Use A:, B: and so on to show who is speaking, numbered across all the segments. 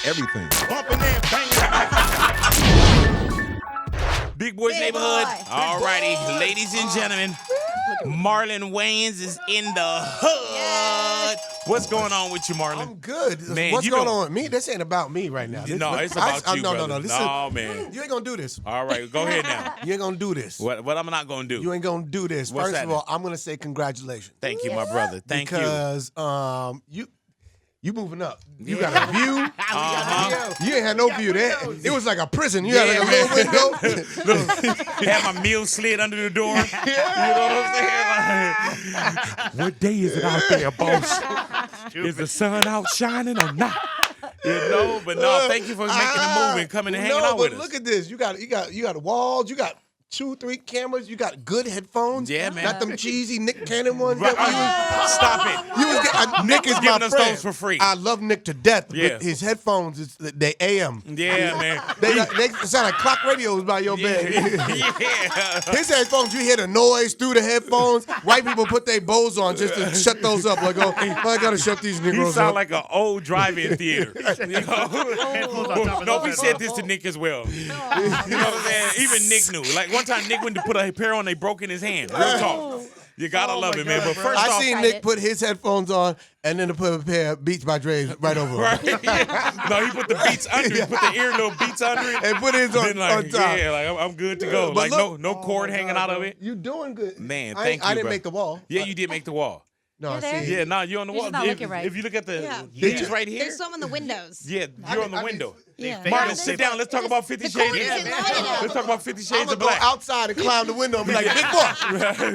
A: everything.
B: Bumping and banging.
C: Big Boy's
D: Big
C: Neighborhood.
D: Boy.
C: All righty, ladies and gentlemen, Marlon Wayans is in the hood. What's going on with you, Marlon?
E: I'm good.
C: Man,
E: What's
C: you
E: going
C: don't-
E: on with me? This ain't about me right now.
C: No, it's about you,
E: no,
C: brother.
E: no. Listen,
C: No, man.
E: you ain't gonna do this.
C: All right, go ahead now.
E: You ain't gonna do this.
C: What I'm not going to do?
E: You ain't gonna do this.
C: What's
E: First
C: that
E: of all, I'm gonna say congratulations.
C: Thank you, my brother. Thank you.
E: Because you moving up. You got a view. You ain't had no view there. It was like a prison. You had like a little window.
C: Had my meal slid under the door. You know what I'm saying? Like, what day is it out there, boss? Is the sun out shining or not? But no, thank you for making the move and coming and hanging out with us.
E: Look at this. You got walls. You got 2-3 cameras. You got good headphones.
C: Yeah, man.
E: Not them cheesy Nick Cannon ones.
C: Right. Stop it.
E: Nick is
C: giving
E: my
C: us
E: friend.
C: those for free.
E: I love Nick to death.
C: Yeah.
E: But his headphones, they AM.
C: Yeah, man.
E: They sound like clock radios by your bed.
C: Yeah.
E: His headphones, you hear the noise through the headphones. White people put their bows on just to shut those up. Like, oh, I gotta shut these
C: He
E: Negroes
C: sound
E: up.
C: like an old drive-in theater. You know? No, we said this to Nick as well. You know what I'm saying? Even Nick knew. Like one time, Nick went to put a pair on, they broke in his hand. Real talk. You gotta love it, man. But first
E: I
C: off,
E: seen Nick put his headphones on and then to put a pair of Beats by Dre right over him.
C: right? No, he put the beats under it. Put the ear little beats under it.
E: And put his on,
C: Then like,
E: on top.
C: yeah, like I'm good to go.
E: But
C: Like
E: look-
C: no cord hanging out of it.
E: You doing good.
C: Man,
E: I
C: thank you,
E: didn't
C: bro.
E: make the wall.
C: Yeah, you did make the wall.
E: No,
D: You're there?
E: see.
C: Yeah, no, you're on the
D: You're
C: wall.
D: just not
C: If,
D: looking right.
C: if you look at the
D: Yeah.
C: leaves right here,
F: There's some in the windows.
C: yeah, you're on the window.
D: Yeah.
C: Marlon, sit down. Let's talk about 50 Shades. Let's talk about 50
E: I'm
C: Shades
E: gonna
C: of
E: go
C: Black.
E: outside and climb the window and be like, Big Boy,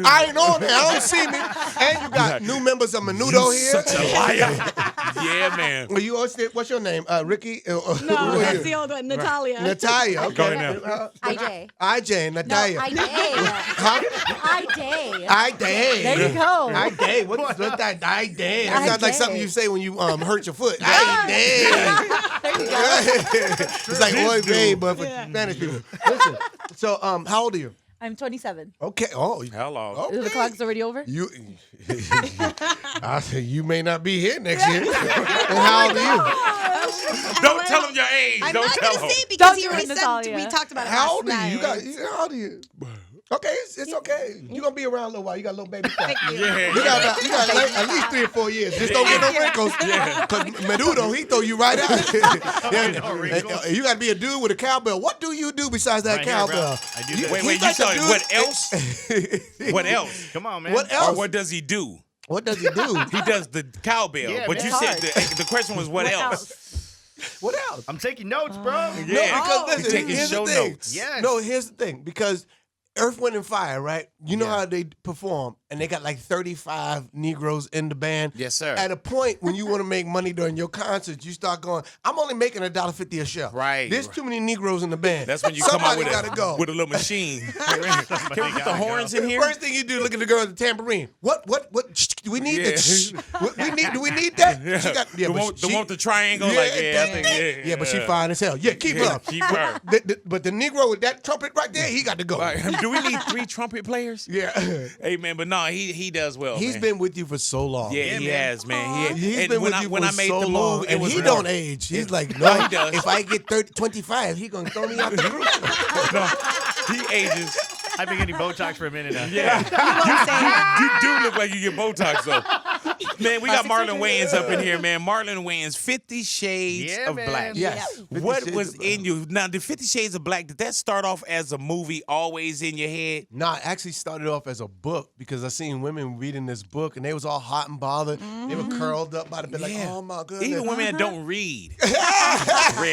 E: I ain't on there. I don't see me. And you got new members of Menudo here.
C: Such a liar. Yeah, man.
E: Well, you what's your name? Ricky?
F: No, that's the old one, Natalia.
E: Natalia. Okay.
C: Go ahead now.
D: IJ.
E: IJ and
D: No,
E: Natalia.
D: IJ.
E: IJ.
D: There you go.
E: IJ. What's that? IJ. That sounds like
D: IJ.
E: something you say when you hurt your foot. IJ.
D: There you go.
E: It's like oy vey, but for Spanish people. Listen. So, how old are you?
D: I'm 27.
E: Okay. Oh,
C: Hello.
D: Is the clock's already over?
E: You, I said you may not be here next year. And how old are you?
C: Don't tell him your age.
F: I'm
C: Don't
F: not
C: tell
F: gonna
C: him.
F: say because
D: Don't
F: he
D: do it,
F: already said
D: Natalia.
F: we talked about it
E: How
F: last
E: old are you?
F: night.
E: How old are you? Okay, it's okay. You're gonna be around a little while. You got a little baby fat.
C: Yeah.
E: You got like, at least 3 or 4 years. Just don't get no wrinkles. Because Menudo, he throw you right out. You got to be a dude with a cowbell. What do you do besides that
B: Right here, bro.
E: cowbell?
B: I do that.
C: Wait,
E: He's
C: you
E: like
C: saw
E: a
C: it.
E: dude-
C: What else? What else?
B: Come on, man.
E: What
C: Or
E: else?
C: what does he do?
E: What does he do?
C: He does the cowbell.
B: Yeah,
C: But
B: man.
C: you said the question was what else?
E: What else?
B: I'm taking notes, bro.
C: Yeah.
E: No, because
C: He's
E: listen,
C: taking
E: here's
C: show
E: the thing.
C: notes.
B: Yes.
E: No, here's the thing. Because Earth, Wind, and Fire, right? You know
C: Yeah.
E: how they perform, and they got like 35 Negroes in the band.
C: Yes, sir.
E: At a point when you want to make money during your concerts, you start going, I'm only making $1.50 a show.
C: Right.
E: There's too many Negroes in the band.
C: That's when you come out
E: Somebody
C: with
E: gotta go.
C: with a little machine. Can we put the horns in here?
E: First thing you do, look at the girl with the tambourine. What? Do we need
C: Yeah.
E: that? Do we need that?
C: Yeah.
E: She got,
C: the
E: but
C: one
E: she-
C: with the triangle,
E: Yeah,
C: like, yeah, I think,
E: yeah, but she fine as hell. Yeah, keep her.
C: Keep her.
E: But the Negro with that trumpet right there, he got to go.
C: Right. Do we need 3 trumpet players?
E: Yeah.
C: Hey, man, but no, he does well,
E: He's
C: man.
E: been with you for so long.
C: Yeah, he has, man.
E: He's
C: and
E: been
C: when
E: with
C: I,
E: you
C: when
E: for
C: I made
E: so
C: the move,
E: long,
C: it
E: and
C: was
E: he
C: more.
E: don't age. He's like,
C: No, he does.
E: If I get 25, he gonna throw me out the roof.
C: He ages.
B: I've been getting Botox for a minute now.
C: Yeah. you do look like you get Botox, though. Man, we got Marlon Wayans up in here, man. Marlon Wayans, 50 Shades
B: Yeah,
C: of
B: man.
C: Black.
E: Yes. 50
C: What
E: Shades
C: was
E: of Black.
C: in you? Now, did 50 Shades of Black, did that start off as a movie always in your head?
E: Nah, it actually started off as a book because I seen women reading this book and they was all hot and bothered. They were curled up by the bed like,
C: Yeah.
E: oh my goodness.
C: Even women that don't read. Read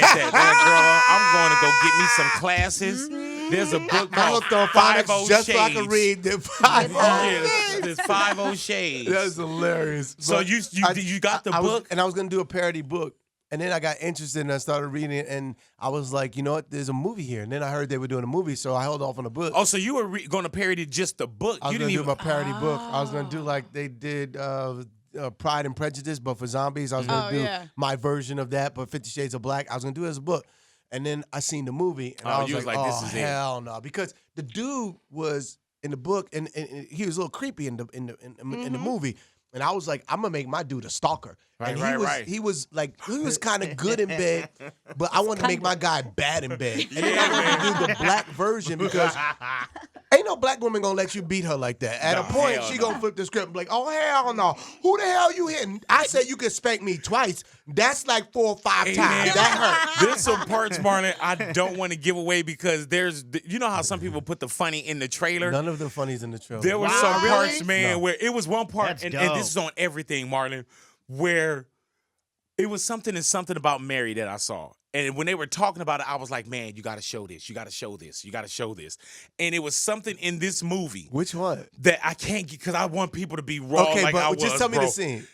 C: that. Like, girl, I'm going to go get me some classes. There's a book
E: I
C: called
E: looked on
C: 50
E: phonics just so I
C: Shades.
E: could read the 50
C: Yeah, there's 50 Shades.
E: That's hilarious.
C: So
E: But
C: you got the
E: I was-
C: book?
E: and I was gonna do a parody book, and then I got interested and I started reading it, and I was like, you know what? There's a movie here, and then I heard they were doing a movie, so I held off on the book.
C: Oh, so you were going to parody just the book?
E: I was
C: You
E: gonna
C: didn't
E: do
C: even.
E: my parody book. I was gonna do like they did Pride and Prejudice, but for zombies. I was gonna do my version of that, but 50 Shades of Black. I was gonna do it as a book. And then I seen the movie, and I
C: you
E: was
C: was
E: like,
C: like,
E: oh,
C: this is it.
E: hell no. Because the dude was in the book, and he was a little creepy in the movie. and I was like, I'm gonna make my dude a stalker.
C: Right,
E: and he was kind of good in bed, but I wanted to make my guy bad in bed. And then I wanted to do the black version because ain't no black woman gonna let you beat her like that. At a point, she gonna flip the script and be like, oh, hell no. Who the hell you hitting? I said you could spank me twice. That's like 4 or 5 times. That hurt.
C: There's some parts, Marlon, I don't want to give away because you know how some people put the funny in the trailer?
E: None of the funnies in the trailer.
C: There were some parts, man, where it was one part,
B: That's
C: and
B: dope.
C: this is on everything, Marlon, where it was something about Mary that I saw. And when they were talking about it, I was like, man, you got to show this. You got to show this. You got to show this. And it was something in this movie.
E: Which one?
C: That I can't get because I want people to be raw
E: okay,
C: like
E: but
C: I was,
E: just tell me
C: bro.
E: the scene.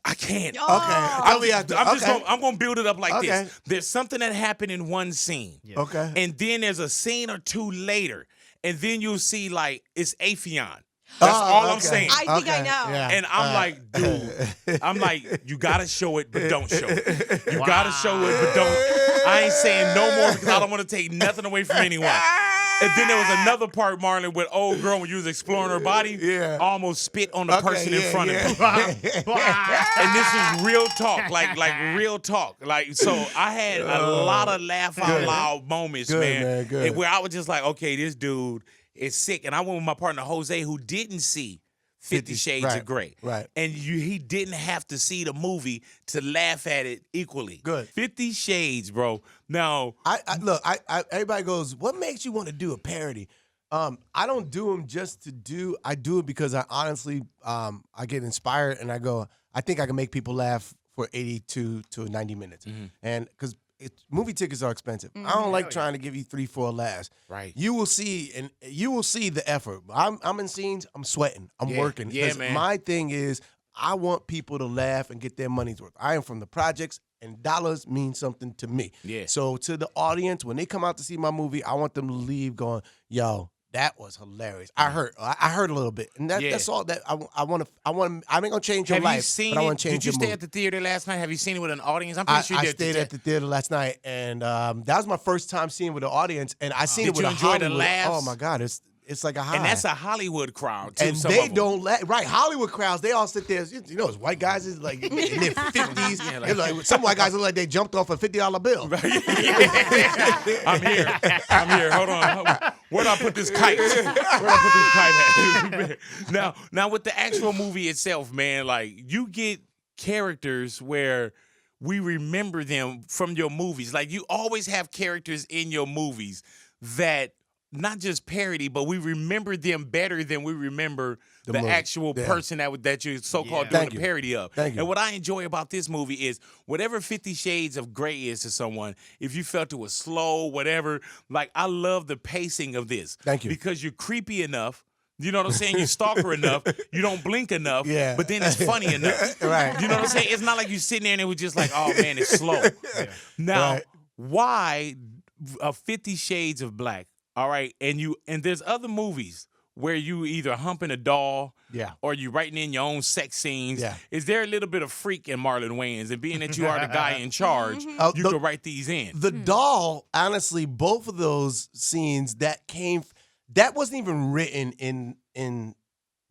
C: I can't.
F: Oh.
C: I'm gonna build it up like this. There's something that happened in one scene.
B: Yeah.
E: Okay.
C: And then there's a scene or two later. And then you'll see like it's Afion. That's all I'm saying.
F: I think I know.
E: Yeah.
C: And I'm like, dude, I'm like, you gotta show it, but don't show it. You gotta show it, but don't. I ain't saying no more because I don't want to take nothing away from anyone. And then there was another part, Marlon, with old girl when you was exploring her body, almost spit on the person in front of you. And this is real talk, like real talk. Like, so I had a lot of laugh out loud moments, man.
E: Good.
C: Where I was just like, okay, this dude is sick. And I went with my partner Jose, who didn't see 50 Shades of Grey.
E: Right.
C: And he didn't have to see the movie to laugh at it equally.
E: Good.
C: 50 Shades, bro. Now,
E: Look, everybody goes, what makes you want to do a parody? I don't do them just to do. I do it because I honestly, I get inspired and I go, I think I can make people laugh for 82 to 90 minutes. And because movie tickets are expensive. I don't like trying to give you 3-4 laughs.
C: Right.
E: You will see, the effort. I'm in scenes. I'm sweating. I'm working.
C: Yeah,
E: 'Cause
C: man.
E: My thing is, I want people to laugh and get their money's worth. I am from the projects, and dollars mean something to me.
C: Yeah.
E: So to the audience, when they come out to see my movie, I want them to leave going, "Yo, that was hilarious." I heard a little bit, and that's all that I want to. I ain't gonna change your
C: have
E: life,
C: you seen
E: but I
C: it?
E: want to change
C: Did you
E: your
C: stay
E: mood.
C: at the theater last night? Have you seen it with an audience? I'm pretty sure you
E: I
C: did.
E: stayed at the theater last night, and that was my first time seeing it with the audience, and I seen
C: Did
E: it with
C: you
E: a
C: enjoy the
E: Hollywood.
C: laughs?
E: Oh my God, it's like a high.
C: And that's a Hollywood crowd, too.
E: And
C: some
E: they
C: of them.
E: don't let Hollywood crowds. They all sit there. You know, it's white guys is like in their 50s. It's like some white guys look like they jumped off a $50 bill.
C: I'm here. Hold on. Where'd I put this kite? Now with the actual movie itself, man, like you get characters where we remember them from your movies. Like you always have characters in your movies that not just parody, but we remember them better than we remember the
E: movie.
C: actual person that you're so-called doing
E: Thank
C: the
E: you.
C: parody of.
E: Thank you.
C: And what I enjoy about this movie is whatever 50 Shades of Grey is to someone, if you felt it was slow, whatever, like I love the pacing of this.
E: Thank you.
C: Because you're creepy enough. You know what I'm saying? You stalker enough. You don't blink enough.
E: Yeah.
C: But then it's funny enough.
E: Right.
C: You know what I'm saying? It's not like you sitting there and it was just like, oh man, it's slow. Now, why 50 Shades of Black? All right, and there's other movies where you either humping a doll, or you writing in your own sex scenes.
E: Yeah.
C: Is there a little bit of freak in Marlon Wayans? And being that you are the guy in charge, you can write these in.
E: The doll, honestly, both of those scenes that wasn't even written in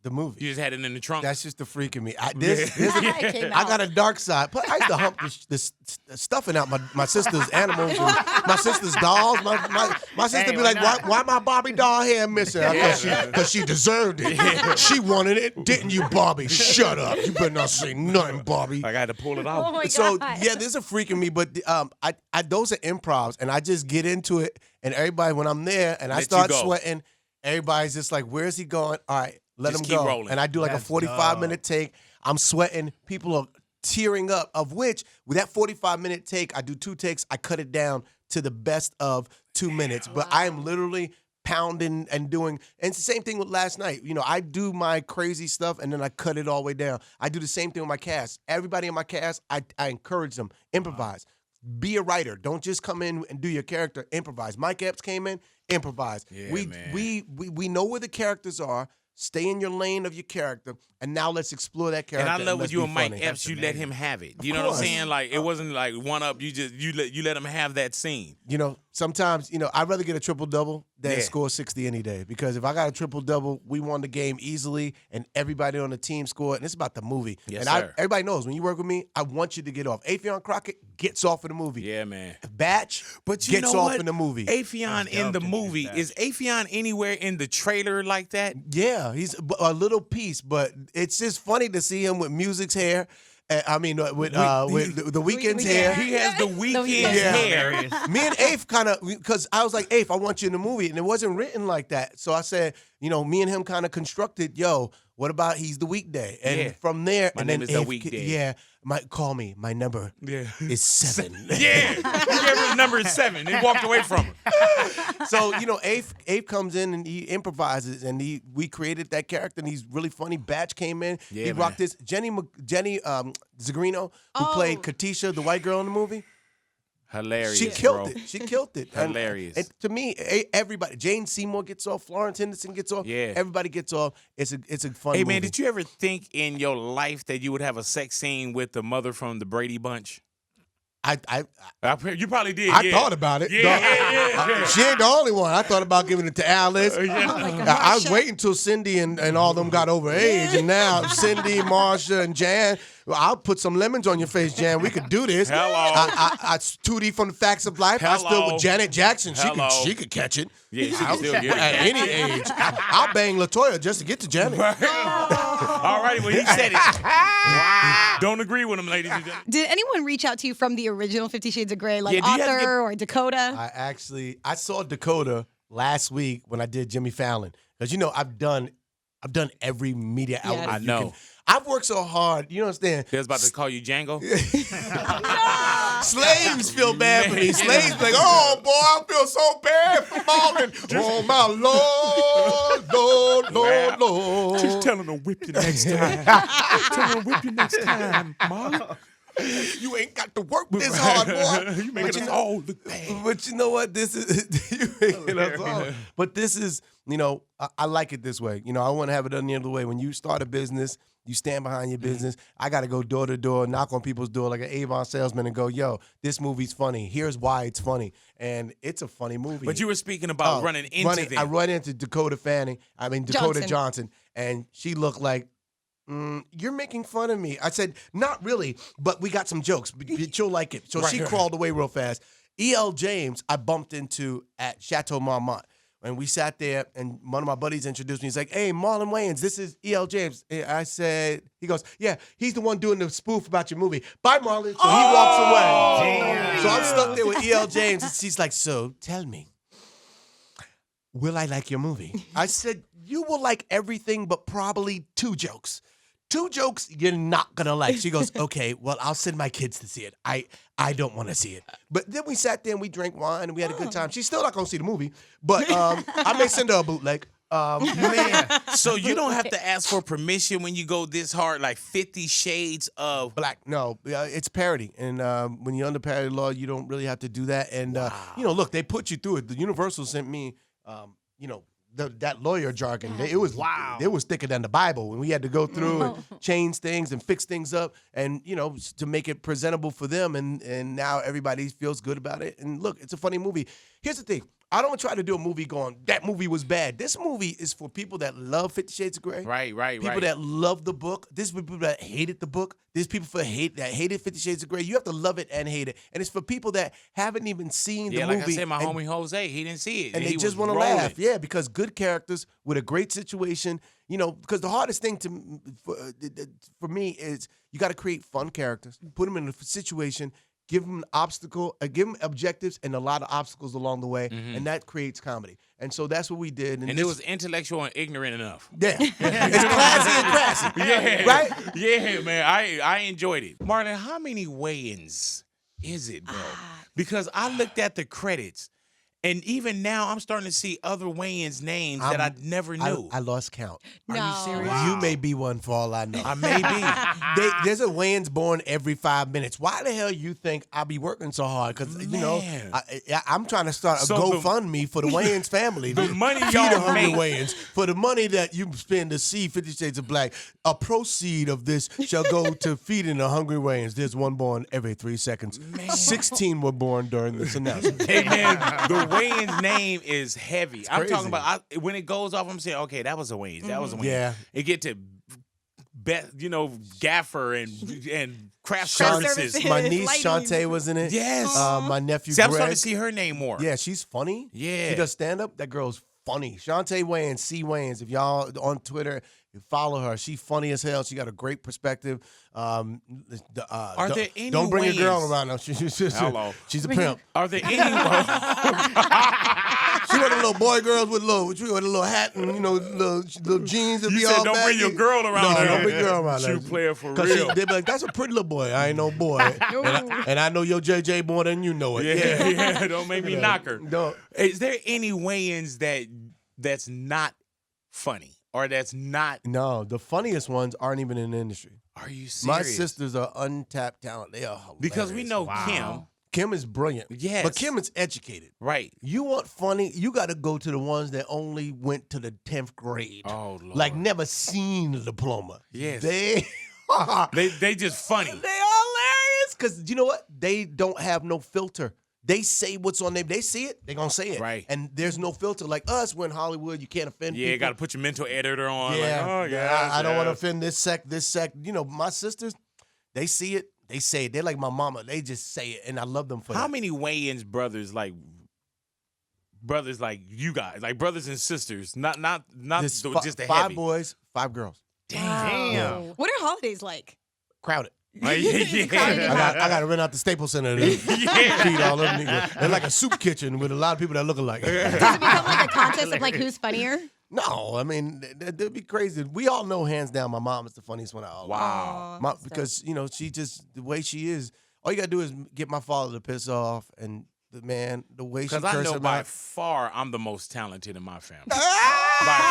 E: the movie.
C: You just had it in the trunk.
E: That's just the freak in me. I
D: Came out.
E: got a dark side. But I used to hump this stuffing out my sister's animals and my sister's dolls. My sister be like, why my Barbie doll hair missing? Because she deserved it. She wanted it. Didn't you, Barbie? Shut up. You better not say nothing, Barbie.
C: I got to pull it out.
D: Oh my
E: So
D: God.
E: yeah, there's a freak in me, but those are improvs, and I just get into it, and everybody when I'm there and I
C: Let you
E: start
C: go.
E: sweating, everybody's just like, "Where's he going?" All right, let
C: Just
E: him
C: keep
E: go.
C: rolling.
E: And I do like
B: That's
E: a 45-minute take. I'm sweating. People are tearing up. Of which, with that 45-minute take, I do 2 takes. I cut it down to the best of 2 minutes. But I am literally pounding and doing, and it's the same thing with last night. You know, I do my crazy stuff and then I cut it all the way down. I do the same thing with my cast. Everybody in my cast, I encourage them, improvise. Be a writer. Don't just come in and do your character. Improvise. Mike Epps came in, improvise.
C: Yeah, man.
E: We know where the characters are. Stay in your lane of your character, and now let's explore that character.
C: And I love with
E: let's
C: you
E: be
C: and Mike
E: funny.
C: Epps, you let him have it. You know what I'm
E: course.
C: saying? Like it wasn't like one up. You let him have that scene.
E: You know, sometimes, I'd rather get a triple-double than score 60 any day. Because if I got a triple-double, we won the game easily, and everybody on the team scored, and it's about the movie.
C: Yes,
E: and
C: sir.
E: Everybody knows, when you work with me, I want you to get off. Afion Crockett gets off in the movie.
C: Yeah, man.
E: Batch
C: But you
E: gets
C: know
E: off
C: what?
E: in the movie.
C: Afion in the movie. Is Afion anywhere in the trailer like that?
E: Yeah, he's a little piece, but it's just funny to see him with Music's hair. With the Weeknd's hair.
C: He has the Weeknd's
D: Yeah.
C: hair.
E: Me and Afe kind of, because I was like, Afe, I want you in the movie, and it wasn't written like that. So I said, me and him kind of constructed, what about he's the weekday? And from there,
C: My
E: and
C: name
E: then
C: is the
E: Afe,
C: weekday.
E: yeah, call me. My number is 7.
C: Yeah. He gave her his number is 7. He walked away from her.
E: So, Afe comes in and he improvises, and we created that character, and he's really funny. Batch came in.
C: Yeah,
E: he rocked this. Jenny Zagrino, who played Katisha, the white girl in the movie.
C: Hilarious,
E: She killed
C: bro.
E: it. She killed it.
C: Hilarious.
E: And to me, everybody, Jane Seymour gets off, Florence Henderson gets off.
C: Yeah.
E: Everybody gets off. It's a fun
C: Hey,
E: movie.
C: man, did you ever think in your life that you would have a sex scene with the mother from the Brady Bunch? You probably did.
E: I thought about it.
C: Yeah.
E: She ain't the only one. I thought about giving it to Alice.
D: Oh my God.
E: I was waiting until Cindy and all them got over age, and now Cindy, Marsha, and Jan. Well, I'll put some lemons on your face, Jan. We could do this.
C: Hello.
E: I Tootie from the Facts of Life. I still
C: Hello.
E: with Janet Jackson.
C: Hello.
E: She could catch it.
C: Yeah, she can still get it.
E: At any age. I'll bang LaToya just to get to Janet.
C: All righty, well, he said it. Don't agree with him, ladies and gentlemen.
F: Did anyone reach out to you from the original 50 Shades of Grey, like
C: Yeah, do you have to
F: Author or Dakota?
E: I saw Dakota last week when I did Jimmy Fallon, because I've done every media outlet.
C: I
E: you
C: know.
E: can. I've worked so hard. You understand?
C: They was about to call you Django.
E: Slaves feel bad for me. Slaves be like, oh boy, I feel so bad for Marlon. Oh my Lord.
C: Just tell him to whip you next time. Tell him to whip you next time, Mom.
E: You ain't got to work this hard, boy.
C: You making us all look bad.
E: But you know what? This is you making us all. But this is, I like it this way. I want to have it done the other way. When you start a business, you stand behind your business. I got to go door to door, knock on people's door like an Avon salesman and go, yo, this movie's funny. Here's why it's funny. And it's a funny movie.
C: But you were speaking about running into them.
E: I run into Dakota Johnson, and she looked like, you're making fun of me. I said, not really, but we got some jokes. She'll like it. So she crawled away real fast. E.L. James, I bumped into at Chateau Marmont. And we sat there, and one of my buddies introduced me. He's like, hey, Marlon Wayans, this is E.L. James. I said, he goes, yeah, he's the one doing the spoof about your movie. Bye, Marlon. So he walks away.
B: Damn.
E: So I'm stuck there with E.L. James. And she's like, so tell me, will I like your movie? I said, you will like everything but probably 2 jokes. 2 jokes you're not going to like. She goes, okay, well, I'll send my kids to see it. I don't want to see it. But then we sat there and we drank wine and we had a good time. She's still not going to see the movie, but I may send her a bootleg.
C: So you don't have to ask for permission when you go this hard, like 50 Shades of
E: Black. No, it's parody. And when you're under parody law, you don't really have to do that. And, look, they put you through it. The Universal sent me, that lawyer jargon. It was thicker than the Bible. And we had to go through and change things and fix things up and, to make it presentable for them. And now everybody feels good about it. And look, it's a funny movie. Here's the thing. I don't try to do a movie going, that movie was bad. This movie is for people that love 50 Shades of Grey.
C: Right.
E: People that love the book. This is for people that hated the book. There's people that hated 50 Shades of Grey. You have to love it and hate it. And it's for people that haven't even seen the movie.
C: Like I said, my homie Jose, he didn't see it.
E: And they just want to laugh. Yeah, because good characters with a great situation, because the hardest thing for me is you got to create fun characters, put them in a situation, give them an obstacle, give them objectives and a lot of obstacles along the way, and that creates comedy. And so that's what we did. And
C: it was intellectual and ignorant enough.
E: Yeah. It's classy and classy.
C: Yeah.
E: Right?
C: Yeah, man. I enjoyed it. Marlon, how many Wayans is it, bro? Because I looked at the credits, And even now, I'm starting to see other Wayans names that I never knew.
E: I lost count.
C: Are you serious?
E: You may be one for all I know.
C: I may be.
E: There's a Wayans born every 5 minutes. Why the hell you think I be working so hard? Because I'm trying to start a GoFundMe for the Wayans family.
C: The money
E: Feed
C: y'all
E: the hungry
C: make.
E: Wayans. For the money that you spend to see 50 Shades of Black, a proceed of this shall go to feeding the hungry Wayans. There's one born every 3 seconds. 16 were born during this announcement.
C: Hey man, the Wayans name is heavy. I'm
E: crazy.
C: talking about when it goes off. I'm saying, okay, that was a Wayans. That was a Wayans.
E: Yeah.
C: It get to, Gaffer and craft
F: Craft
C: services.
F: services.
E: My niece
F: Lighting.
E: Shantae was in it.
C: Yes.
E: My nephew
C: See, I'm
E: Greg.
C: starting to see her name more.
E: Yeah, she's funny.
C: Yeah.
E: She does stand up. That girl's funny. Shantae Wayans, C Wayans. If y'all on Twitter, you follow her. She's funny as hell. She got a great perspective.
C: Are there any
E: Don't bring a girl
C: Wayans?
E: around her.
C: Hello.
E: She's a pimp.
C: Are there any?
E: She one of the little boy girls with a little hat and little jeans. And
C: You
E: be
C: said
E: all
C: don't bring
E: baggy.
C: your girl around
E: No,
C: her.
E: don't bring your girl around her.
C: True player for
E: 'Cause
C: real.
E: they be like, that's a pretty little boy. I ain't no boy. and I know your JJ more than you know it.
C: Yeah. Don't make me knock her.
E: Don't.
C: Is there any Wayans that's not funny or that's not?
E: No, the funniest ones aren't even in the industry.
C: Are you serious?
E: My sisters are untapped talent. They are hilarious.
C: Because we know
E: Kim is brilliant.
C: Yes.
E: But Kim is educated.
C: Right.
E: You want funny, you got to go to the ones that only went to the 10th grade.
C: Oh, Lord.
E: Like never seen a diploma.
C: Yes.
E: They
C: They just funny.
E: They are hilarious. Because you know what? They don't have no filter. They say what's on them. They see it, they're going to say it.
C: Right.
E: And there's no filter. Like us, we're in Hollywood, you can't offend people.
C: Yeah, got to put your mental editor on.
E: Yeah.
C: Like, oh, yeah.
E: I don't want to offend this sect. My sisters, they see it. They say it. They're like my mama. They just say it, and I love them for that.
C: How many Wayans brothers like you guys, like brothers and sisters, not
E: There's
C: just the
E: 5
C: heavy.
E: boys, 5 girls.
B: Damn.
F: What are holidays like?
E: Crowded.
C: Like, yeah.
E: I got to rent out the Staples Center to feed all them niggas. They're like a soup kitchen with a lot of people that look alike.
F: Does it become like a contest of like who's funnier?
E: No, I mean, that'd be crazy. We all know hands down my mom is the funniest one out.
C: Wow.
E: Because, she just, the way she is, all you got to do is get my father to piss off. And the way she
C: Because I know
E: curses
C: by
E: out.
C: far I'm the most talented in my family. By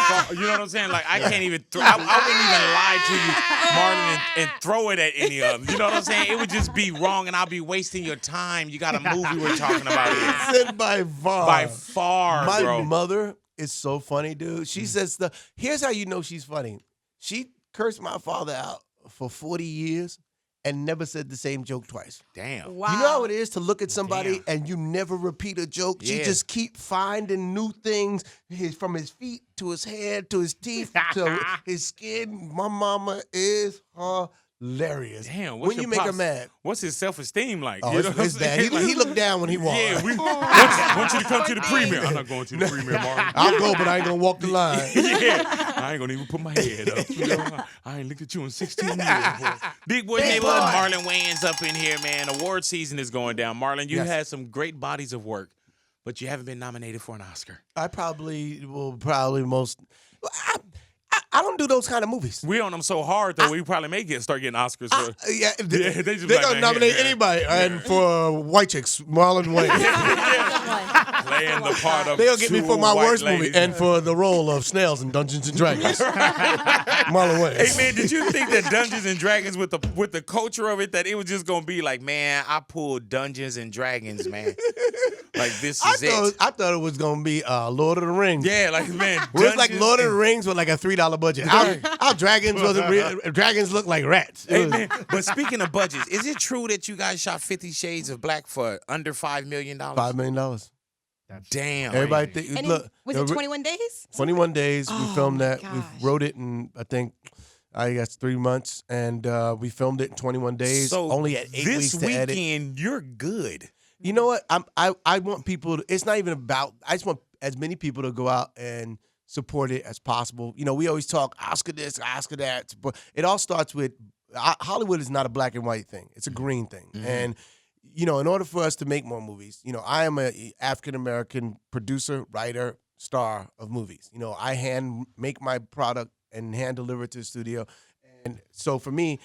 C: far, you know what I'm saying? Like, I can't even I wouldn't even lie to you, Marlon, and throw it at any of them. You know what I'm saying? It would just be wrong, and I'll be wasting your time. You got a movie we're talking about here.
E: Said by far.
C: By far,
E: My
C: bro.
E: mother is so funny, dude. She says here's how you know she's funny. She cursed my father out for 40 years and never said the same joke twice.
C: Damn.
F: Wow.
E: You know how it is to look at somebody and you never repeat a joke? She
C: Yeah.
E: just keep finding new things from his feet to his head to his teeth to his skin. My mama is hilarious.
C: Damn. What's
E: When
C: your
E: you make her
C: pops-
E: mad.
C: What's his self-esteem like?
E: Oh,
C: You know
E: it's
C: what I'm
E: that.
C: saying?
E: He looked down when he walked.
C: Yeah, we want you to come to the premiere. I'm not going to the premiere, Marlon.
E: I'll go, but I ain't gonna walk the line.
C: Yeah, I ain't gonna even put my head up. You know? I ain't looked at you in 16 years. Boy. Big Boy Neighborhood, Marlon Wayans up in here, man. Award season is going down. Marlon, you had some great bodies of work, but you haven't been nominated for an Oscar.
E: I I don't do those kind of movies.
C: We on them so hard though, we probably may start getting Oscars. For,
E: Yeah,
C: they just
E: they're
C: like,
E: gonna
C: man,
E: nominate
C: yeah.
E: anybody, and for white chicks, Marlon Wayans.
C: playing the part of
E: They'll get me
C: two
E: for my
C: white
E: worst
C: ladies.
E: movie and for the role of Snails in Dungeons and Dragons. Marlon Wayans.
C: Hey man, did you think that Dungeons and Dragons with the culture of it that it was just gonna be like, man, I pulled Dungeons and Dragons, man. Like this is it.
E: I thought it was gonna be Lord of the Rings.
C: Yeah, like man,
E: It was like
C: Dungeons
E: Lord of the
C: and-
E: Rings with like a $3 budget. Our dragons wasn't real. Dragons look like rats. It
C: Hey,
E: was-
C: man, but speaking of budgets, is it true that you guys shot 50 Shades of Black for under $5 million?
E: $5 million.
C: Damn.
E: Everybody think
F: And
E: look.
F: was it 21 days?
E: 21 days. We
F: Oh,
E: filmed
F: my
E: that.
F: gosh.
E: We wrote it in I guess 3 months, and we filmed it in 21 days.
C: So
E: only at 8 weeks
C: this
E: to edit.
C: weekend, you're good.
E: You know what? I want people to, it's not even about, I just want as many people to go out and support it as possible. You know, we always talk Oscar this, Oscar that, but it all starts with Hollywood is not a black and white thing. It's a green thing.
C: Mm-hmm.
E: And, you know, in order for us to make more movies, you know, I am a African-American producer, writer, star of movies. You know, I hand make my product and hand deliver it to the studio. And so for me,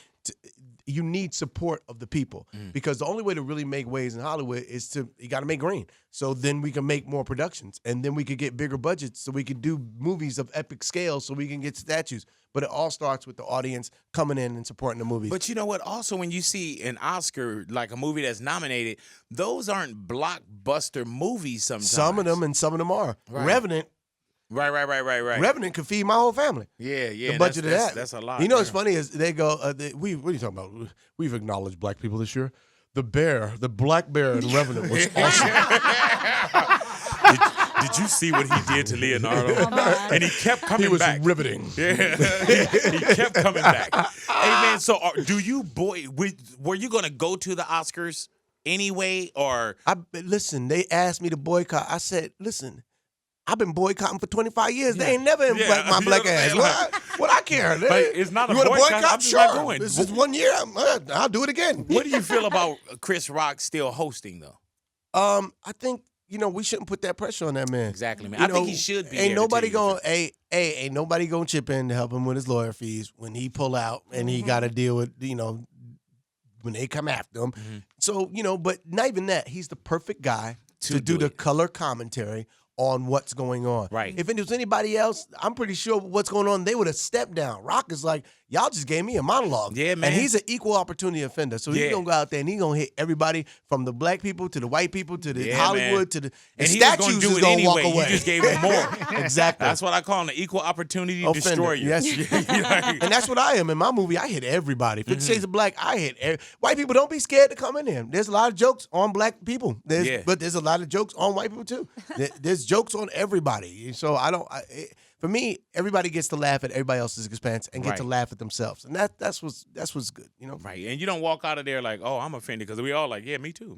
E: you need support of the people because the only way to really make waves in Hollywood is you got to make green. So then we can make more productions and then we could get bigger budgets so we could do movies of epic scale so we can get statues. But it all starts with the audience coming in and supporting the movies.
C: But you know what? Also, when you see an Oscar, like a movie that's nominated, those aren't blockbuster movies sometimes.
E: Some of them and some of them are.
C: Right.
E: Revenant.
C: Right.
E: Revenant could feed my whole family.
C: Yeah.
E: The budget of that.
C: That's a lot.
E: You know what's funny is they go, what are you talking about? We've acknowledged black people this year. The black bear in Revenant was awesome.
C: Did you see what he did to Leonardo? And he kept coming back.
E: He was riveting.
C: Yeah, he kept coming back. Hey man, so were you gonna go to the Oscars anyway, or?
E: Listen, they asked me to boycott. I said, listen, I've been boycotting for 25 years. They ain't never invite my black ass. What I care?
C: It's not a
E: you want to
C: boycott.
E: boycott?
C: I'm just not
E: Sure.
C: going.
E: This is 1 year. I'll do it again.
C: What do you feel about Chris Rock still hosting though?
E: I think we shouldn't put that pressure on that man.
C: Exactly, man. I think he should be.
E: Ain't nobody gonna ain't nobody gonna chip in to help him with his lawyer fees when he pull out and he got to deal with when they come after him. So but not even that. He's the perfect guy to do the color commentary on what's going on.
C: Right.
E: If it was anybody else, I'm pretty sure what's going on, they would have stepped down. Rock is like, y'all just gave me a monologue.
C: Yeah, man.
E: And he's an equal opportunity offender. So he's going to go out there and he's going to hit everybody from the black people to the white people to the Hollywood to the
C: and he
E: statues
C: was
E: is
C: going to
E: walk
C: anyway.
E: away.
C: You just gave him more.
E: Exactly.
C: That's what I call an equal opportunity
E: Offender.
C: destroyer.
E: Yes. And that's what I am. In my movie, I hit everybody. 50 Shades of Black, I hit white people. Don't be scared to come in there. There's a lot of jokes on black people. But there's a lot of jokes on white people too. There's jokes on everybody. So for me, everybody gets to laugh at everybody else's expense and get to laugh at themselves, and that's what's good,
C: Right, and you don't walk out of there like, oh, I'm offended, because we all like, yeah, me too.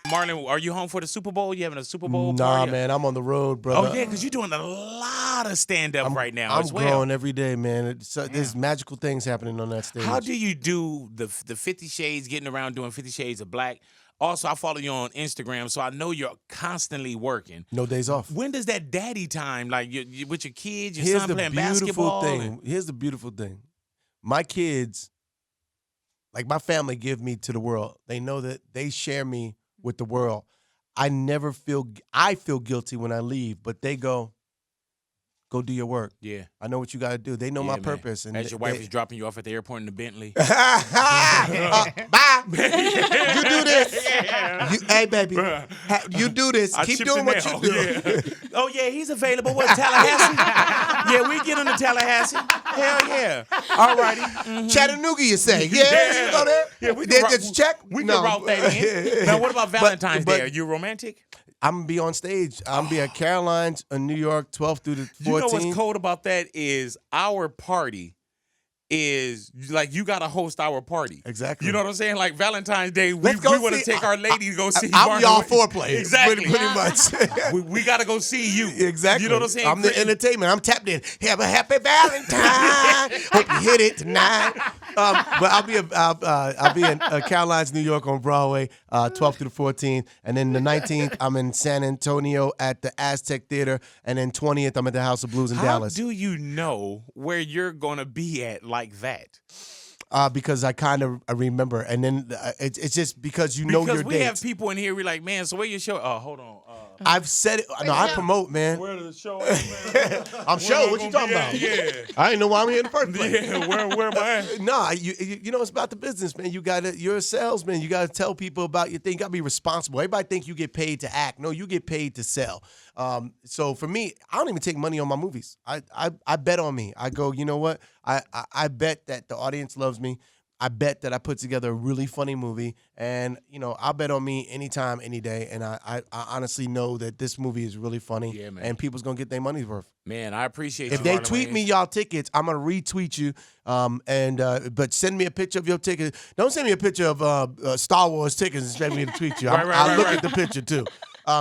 C: Marlon, are you home for the Super Bowl? You having a Super Bowl party?
E: Nah, man, I'm on the road, brother.
C: Oh yeah, because you're doing a lot of stand up right now.
E: I'm growing every day, man. There's magical things happening on that stage.
C: How do you do the 50 Shades, getting around doing 50 Shades of Black? Also, I follow you on Instagram, so I know you're constantly working.
E: No days off.
C: When does that daddy time, like you with your kids, your son playing basketball?
E: Here's the beautiful thing. My kids, like my family, give me to the world. They know that they share me with the world. I feel guilty when I leave, but they go do your work.
C: Yeah.
E: I know what you got to do. They know my purpose. And
C: as your wife is dropping you off at the airport in the Bentley.
E: Bye. You do this. Hey, baby. You do this. Keep doing what you do.
C: Yeah. Oh, yeah, he's available. What, Tallahassee? Yeah, we get him to Tallahassee. Hell yeah. All righty. Mm-hmm.
E: Chattanooga, you say? Yeah. You go there?
C: Yeah, we
E: can
C: can
E: check.
C: We can route that in. Now, what about Valentine's Day? Are you romantic?
E: I'm going to be on stage. I'm going to be at Caroline's in New York, 12th through the 14th.
C: You know what's cold about that is our party is like you got to host our party.
E: Exactly.
C: You know what I'm saying? Like Valentine's Day, we want to take our lady to go see.
E: I'm y'all foreplay.
C: Exactly.
E: Pretty much.
C: we got to go see you.
E: Exactly.
C: You know what I'm saying?
E: I'm the entertainment. I'm tapped in. Have a happy Valentine. Hope you hit it tonight. But I'll be in Caroline's, New York on Broadway, 12th through the 14th. And then the 19th, I'm in San Antonio at the Aztec Theater. And then 20th, I'm at the House of Blues in Dallas.
C: How do you know where you're going to be at like that?
E: Because I kind of remember. And then it's just because you know your dates.
C: Because we have people in here, we're like, man, so where your show? Oh, hold on.
E: I've said it. No, I promote, man.
C: Where the show at, man?
E: I'm sure. What you talking about?
C: Yeah.
E: I didn't know why I'm here in the first place.
C: Yeah, where am I at?
E: Nah, you know it's about the business, man. You're a salesman. You gotta tell people about your thing. You gotta be responsible. Everybody think you get paid to act. No, you get paid to sell. So for me, I don't even take money on my movies. I bet on me. I go, you know what? I bet that the audience loves me. I bet that I put together a really funny movie, and I'll bet on me anytime, any day. And I honestly know that this movie is really funny, and people's gonna get their money's worth.
C: Man, I appreciate
E: if they tweet me y'all tickets, I'm gonna retweet you. But send me a picture of your ticket. Don't send me a picture of Star Wars tickets and expect me to tweet you. I'll look at the picture too.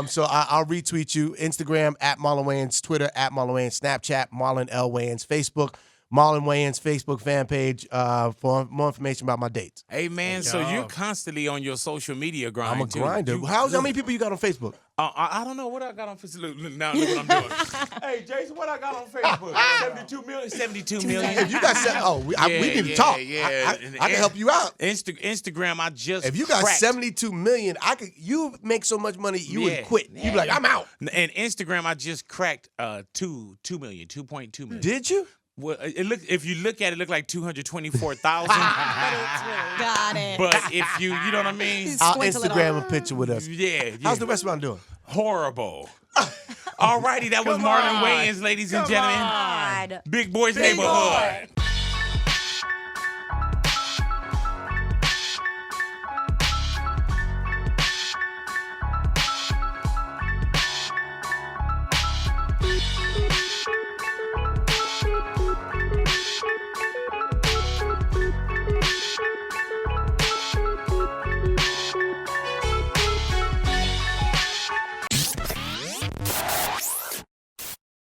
E: So I'll retweet you. Instagram @Marlon Wayans, Twitter @Marlon Wayans, Snapchat Marlon L Wayans, Facebook Marlon Wayans Facebook fan page for more information about my dates.
C: Hey, man, so
B: dog.
C: you're constantly on your social media grind,
E: I'm a
C: too.
E: grinder. How many people you got on Facebook?
C: I don't know what I got on Facebook. Look, now look what I'm doing. Hey, Jason, what I got on Facebook? 72 million? 72 million.
E: If you got we need to talk.
C: Yeah.
E: I can help you out.
C: Instagram, I just
E: If you got
C: cracked.
E: 72 million, you make so much money you would quit. You'd be like, I'm out.
C: And Instagram, I just cracked 2 million, 2.2 million.
E: Did you?
C: Well, if you look at it, look like 224,000.
F: Got it.
C: But if you know what I mean?
E: I'll
F: Squint a little.
E: Instagram a picture with us.
C: Yeah.
E: How's the restaurant doing?
C: Horrible. Alrighty, that was Marlon Wayans, ladies and gentlemen.
D: God.
C: Big Boy's Neighborhood.